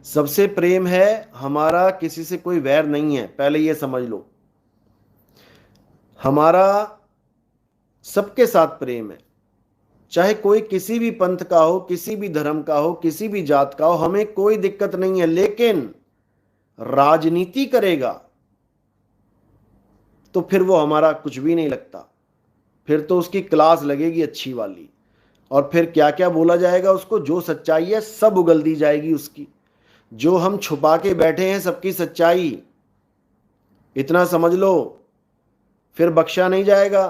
सबसे प्रेम है, हमारा किसी से कोई वैर नहीं है, पहले ये समझ लो। हमारा सबके साथ प्रेम है, चाहे कोई किसी भी पंथ का हो, किसी भी धर्म का हो, किसी भी जात का हो, हमें कोई दिक्कत नहीं है। लेकिन राजनीति करेगा तो फिर वो हमारा कुछ भी नहीं लगता। फिर तो उसकी क्लास लगेगी अच्छी वाली, और फिर क्या क्या बोला जाएगा उसको, जो सच्चाई है सब उगल दी जाएगी उसकी। जो हम छुपा के बैठे हैं सबकी सच्चाई, इतना समझ लो, फिर बख्शा नहीं जाएगा।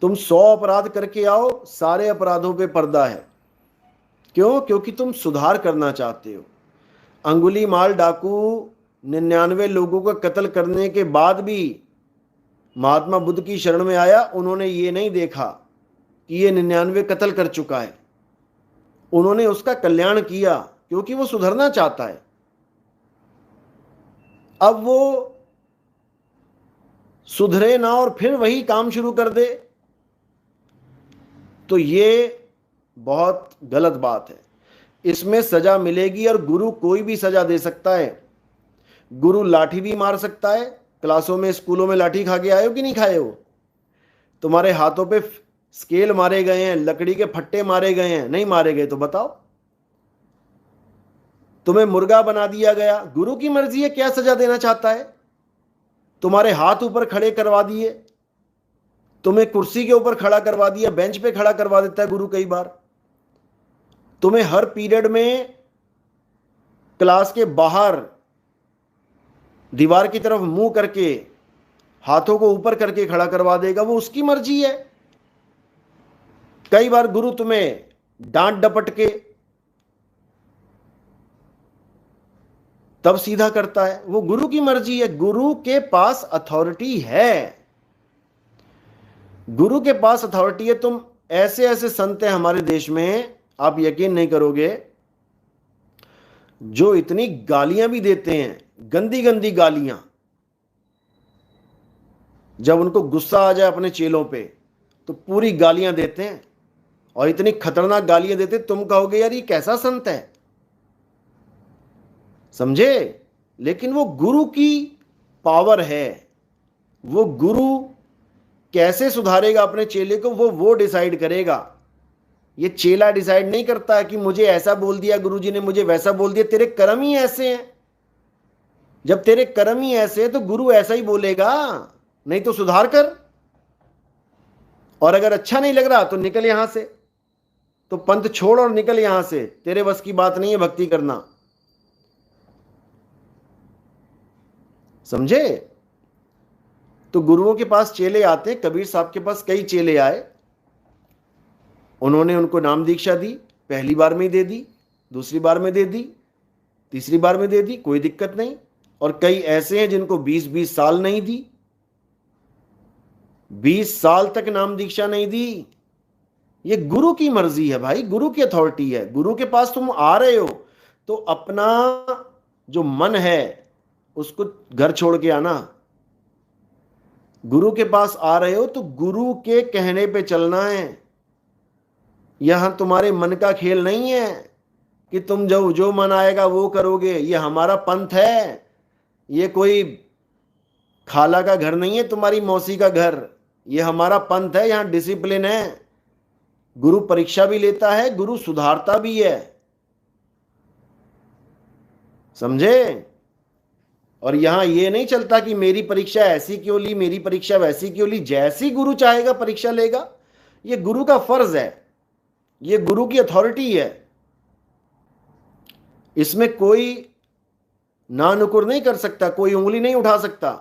तुम 100 अपराध करके आओ, सारे अपराधों पे पर्दा है। क्यों? क्योंकि तुम सुधार करना चाहते हो। अंगुली माल डाकू 99 लोगों का कत्ल करने के बाद भी महात्मा बुद्ध की शरण में आया। उन्होंने ये नहीं देखा कि ये 99 कत्ल कर चुका है, उन्होंने उसका कल्याण किया, क्योंकि वो सुधरना चाहता है। अब वो सुधरे ना और फिर वही काम शुरू कर दे, तो ये बहुत गलत बात है। इसमें सजा मिलेगी, और गुरु कोई भी सजा दे सकता है। गुरु लाठी भी मार सकता है। क्लासों में, स्कूलों में लाठी खा के आए हो कि नहीं खाए हो? तुम्हारे हाथों पे स्केल मारे गए हैं, लकड़ी के फट्टे मारे गए हैं, नहीं मारे गए तो बताओ। तुम्हें मुर्गा बना दिया गया, गुरु की मर्जी है क्या सजा देना चाहता है। तुम्हारे हाथ ऊपर खड़े करवा दिए, तुम्हें कुर्सी के ऊपर खड़ा करवा दिया, बेंच पे खड़ा करवा देता है गुरु कई बार। तुम्हें हर पीरियड में क्लास के बाहर दीवार की तरफ मुंह करके, हाथों को ऊपर करके खड़ा करवा देगा, वो उसकी मर्जी है। कई बार गुरु तुम्हें डांट डपट के तब सीधा करता है, वो गुरु की मर्जी है। गुरु के पास अथॉरिटी है, गुरु के पास अथॉरिटी है। तुम ऐसे ऐसे संत हैं हमारे देश में, आप यकीन नहीं करोगे, जो इतनी गालियां भी देते हैं, गंदी गंदी गालियां। जब उनको गुस्सा आ जाए अपने चेलों पे तो पूरी गालियां देते हैं, और इतनी खतरनाक गालियां देते तुम कहोगे यार ये कैसा संत है, समझे। लेकिन वो गुरु की पावर है। वो गुरु कैसे सुधारेगा अपने चेले को, वो डिसाइड करेगा। ये चेला डिसाइड नहीं करता कि मुझे ऐसा बोल दिया गुरुजी ने, मुझे वैसा बोल दिया। तेरे कर्म ही ऐसे हैं। जब तेरे कर्म ही ऐसे हैं तो गुरु ऐसा ही बोलेगा, नहीं तो सुधार कर। और अगर अच्छा नहीं लग रहा तो निकल यहां से, तो पंथ छोड़ और निकल यहां से। तेरे बस की बात नहीं है भक्ति करना, समझे। तो गुरुओं के पास चेले आते, कबीर साहब के पास कई चेले आए, उन्होंने उनको नाम दीक्षा दी। पहली बार में दे दी, दूसरी बार में दे दी, तीसरी बार में दे दी, कोई दिक्कत नहीं। और कई ऐसे हैं जिनको 20-20 साल नहीं दी, 20 साल तक नाम दीक्षा नहीं दी। ये गुरु की मर्जी है भाई, गुरु की अथॉरिटी है। गुरु के पास तुम आ रहे हो तो अपना जो मन है उसको घर छोड़ के आना। गुरु के पास आ रहे हो तो गुरु के कहने पे चलना है। यहां तुम्हारे मन का खेल नहीं है कि तुम जो मन आएगा वो करोगे। ये हमारा पंथ है, ये कोई खाला का घर नहीं है, तुम्हारी मौसी का घर। ये हमारा पंथ है, यहां डिसिप्लिन है। गुरु परीक्षा भी लेता है, गुरु सुधारता भी है, समझे। और यहां ये नहीं चलता कि मेरी परीक्षा ऐसी क्यों ली, मेरी परीक्षा वैसी क्यों ली। जैसी गुरु चाहेगा परीक्षा लेगा, ये गुरु का फर्ज है, ये गुरु की अथॉरिटी है। इसमें कोई ना नुकुर नहीं कर सकता, कोई उंगली नहीं उठा सकता।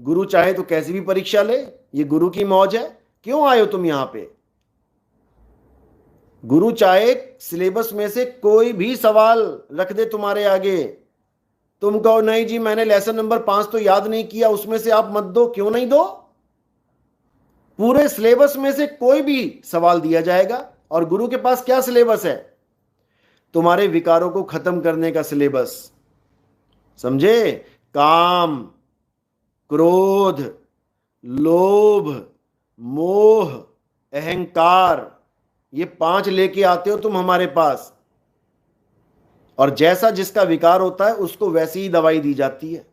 गुरु चाहे तो कैसी भी परीक्षा ले, ये गुरु की मौज है। क्यों आए हो तुम यहां पे? गुरु चाहे सिलेबस में से कोई भी सवाल रख दे तुम्हारे आगे, तुम कहो नहीं जी मैंने लेसन नंबर 5 तो याद नहीं किया, उसमें से आप मत दो। क्यों नहीं दो? पूरे सिलेबस में से कोई भी सवाल दिया जाएगा। और गुरु के पास क्या सिलेबस है? तुम्हारे विकारों को खत्म करने का सिलेबस, समझे। काम, क्रोध, लोभ, मोह, अहंकार, ये 5 लेके आते हो तुम हमारे पास, और जैसा जिसका विकार होता है उसको वैसी ही दवाई दी जाती है।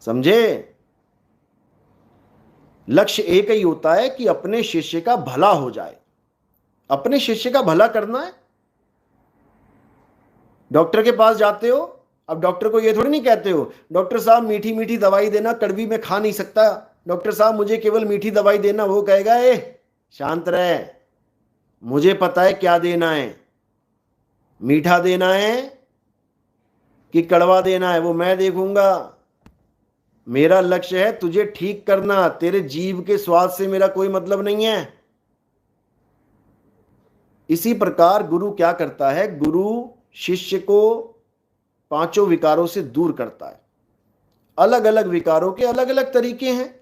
समझे? लक्ष्य एक ही होता है कि अपने शिष्य का भला हो जाए, अपने शिष्य का भला करना है। डॉक्टर के पास जाते हो, अब डॉक्टर को ये थोड़ी नहीं कहते हो डॉक्टर साहब मीठी मीठी दवाई देना, कड़वी में खा नहीं सकता, डॉक्टर साहब मुझे केवल मीठी दवाई देना। वो कहेगा ए शांत रहे, मुझे पता है क्या देना है, मीठा देना है कि कड़वा देना है वो मैं देखूंगा। मेरा लक्ष्य है तुझे ठीक करना, तेरे जीव के स्वाद से मेरा कोई मतलब नहीं है। इसी प्रकार गुरु क्या करता है, गुरु शिष्य को पांचों विकारों से दूर करता है। अलग अलग विकारों के अलग अलग तरीके हैं।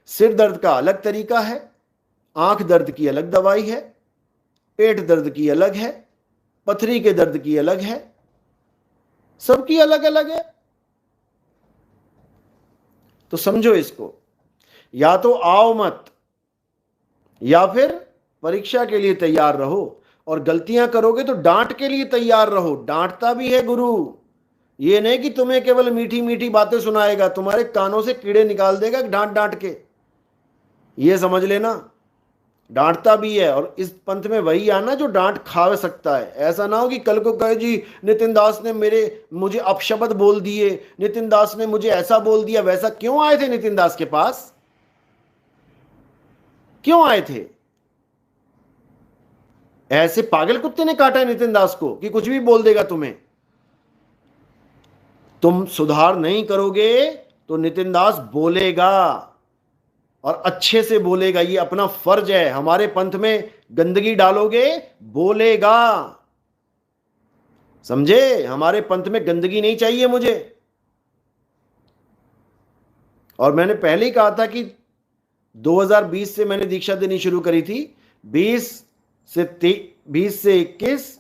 सिर दर्द का अलग तरीका है, आंख दर्द की अलग दवाई है, पेट दर्द की अलग है, पथरी के दर्द की अलग है, सबकी अलग अलग है। तो समझो इसको, या तो आओ मत, या फिर परीक्षा के लिए तैयार रहो, और गलतियां करोगे तो डांट के लिए तैयार रहो। डांटता भी है गुरु, ये नहीं कि तुम्हें केवल मीठी मीठी बातें सुनाएगा, तुम्हारे कानों से कीड़े निकाल देगा डांट डांट के, ये समझ लेना। डांटता भी है, और इस पंथ में वही आना जो डांट खा सकता है। ऐसा ना हो कि कल को कहे जी नितिन दास ने मुझे अपशब्द बोल दिए, नितिन दास ने मुझे ऐसा बोल दिया वैसा। क्यों आए थे नितिन दास के पास, क्यों आए थे? ऐसे पागल कुत्ते ने काटा है नितिन दास को कि कुछ भी बोल देगा तुम्हें। तुम सुधार नहीं करोगे तो नितिन दास बोलेगा, और अच्छे से बोलेगा, ये अपना फर्ज है। हमारे पंथ में गंदगी डालोगे, बोलेगा। समझे? हमारे पंथ में गंदगी नहीं चाहिए मुझे। और मैंने पहले ही कहा था कि 2020 से मैंने दीक्षा देनी शुरू करी थी। 20 से 21,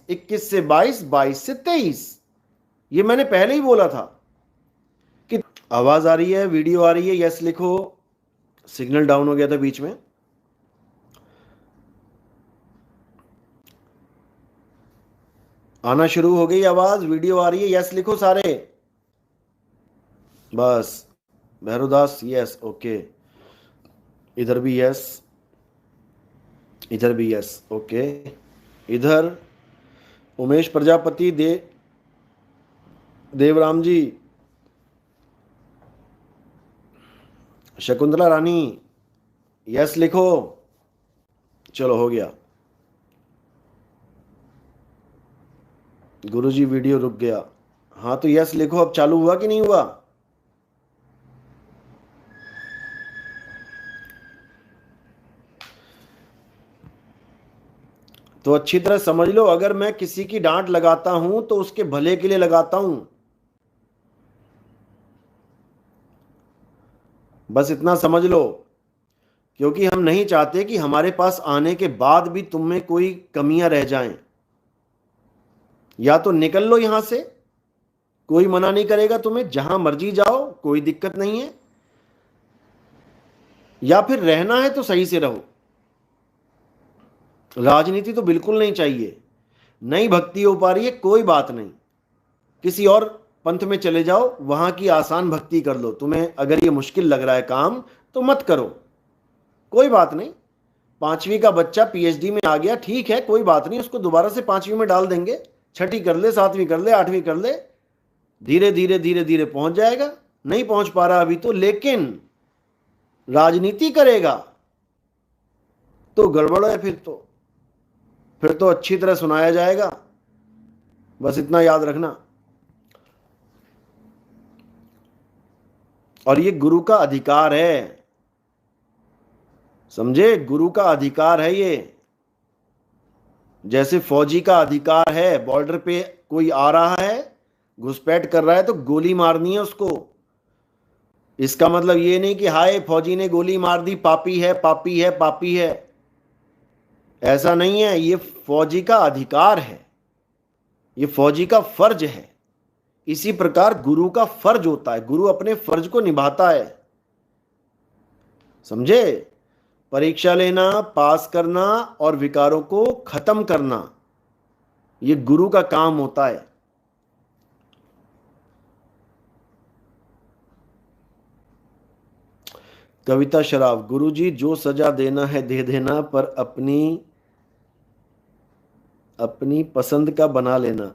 21 से 22, 22 से 23, ये मैंने पहले ही बोला था। कि आवाज आ रही है, वीडियो आ रही है, यस लिखो। सिग्नल डाउन हो गया था बीच में। आना शुरू हो गई आवाज, वीडियो आ रही है, यस लिखो सारे। बस भैरवदास यस, ओके। इधर भी यस, इधर भी यस, ओके। इधर उमेश प्रजापति, देवराम जी, शकुंतला रानी, यस लिखो। चलो हो गया। गुरुजी वीडियो रुक गया। हाँ तो यस लिखो। अब चालू हुआ कि नहीं हुआ? तो अच्छी तरह समझ लो, अगर मैं किसी की डांट लगाता हूं तो उसके भले के लिए लगाता हूं। बस इतना समझ लो, क्योंकि हम नहीं चाहते कि हमारे पास आने के बाद भी तुम में कोई कमियां रह जाएं। या तो निकल लो यहां से, कोई मना नहीं करेगा तुम्हें, जहां मर्जी जाओ, कोई दिक्कत नहीं है। या फिर रहना है तो सही से रहो। राजनीति तो बिल्कुल नहीं चाहिए। नई भक्ति हो पा रही है, कोई बात नहीं, किसी और पंथ में चले जाओ, वहां की आसान भक्ति कर लो। तुम्हें अगर ये मुश्किल लग रहा है काम तो मत करो, कोई बात नहीं। 5वीं का बच्चा पीएचडी में आ गया, ठीक है, कोई बात नहीं, उसको दोबारा से 5वीं में डाल देंगे। 6ठी कर ले, 7वीं कर ले, 8वीं कर ले, धीरे धीरे धीरे धीरे पहुंच जाएगा। नहीं पहुंच पा रहा अभी तो, लेकिन राजनीति करेगा तो गड़बड़ है। फिर तो अच्छी तरह सुनाया जाएगा। बस इतना याद रखना। और ये गुरु का अधिकार है, समझे? गुरु का अधिकार है ये। जैसे फौजी का अधिकार है, बॉर्डर पे कोई आ रहा है, घुसपैठ कर रहा है तो गोली मारनी है उसको। इसका मतलब ये नहीं कि हाय फौजी ने गोली मार दी, पापी है, पापी है, पापी है। ऐसा नहीं है। ये फौजी का अधिकार है, ये फौजी का फर्ज है। इसी प्रकार गुरु का फर्ज होता है, गुरु अपने फर्ज को निभाता है। समझे? परीक्षा लेना, पास करना और विकारों को खत्म करना, ये गुरु का काम होता है। कविता शराफ, गुरुजी जो सजा देना है दे देना, पर अपनी पसंद का बना लेना।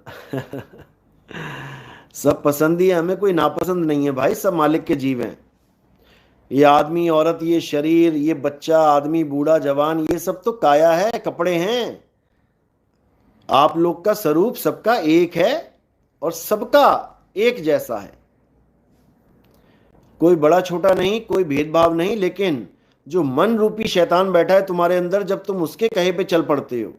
सब पसंद ही है हमें, कोई नापसंद नहीं है भाई, सब मालिक के जीव हैं। ये आदमी औरत, ये शरीर, ये बच्चा, आदमी, बूढ़ा, जवान, ये सब तो काया है, कपड़े हैं। आप लोग का स्वरूप सबका एक है और सबका एक जैसा है, कोई बड़ा छोटा नहीं, कोई भेदभाव नहीं। लेकिन जो मन रूपी शैतान बैठा है तुम्हारे अंदर, जब तुम उसके कहे पे चल पड़ते हो,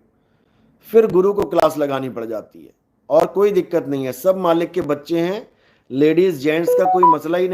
फिर गुरु को क्लास लगानी पड़ जाती है। और कोई दिक्कत नहीं है, सब मालिक के बच्चे हैं, लेडीज जेंट्स का कोई मसला ही नहीं।